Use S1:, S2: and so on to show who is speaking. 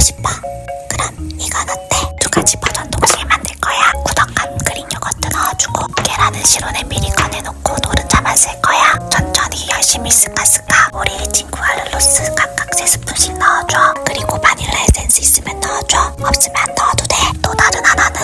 S1: 싶어? 그럼 이건 어때? 두 가지 버전 동시에 만들 거야. 꾸덕한 그릭 요거트 넣어주고 계란은 실온에 미리 꺼내놓고 노른자만 쓸 거야. 천천히 열심히 스카스카. 우리 친구 알룰로스 각각 3스푼씩 넣어줘. 그리고 바닐라 에센스 있으면 넣어줘. 없으면 안 넣어도 돼. 또 다른 하나는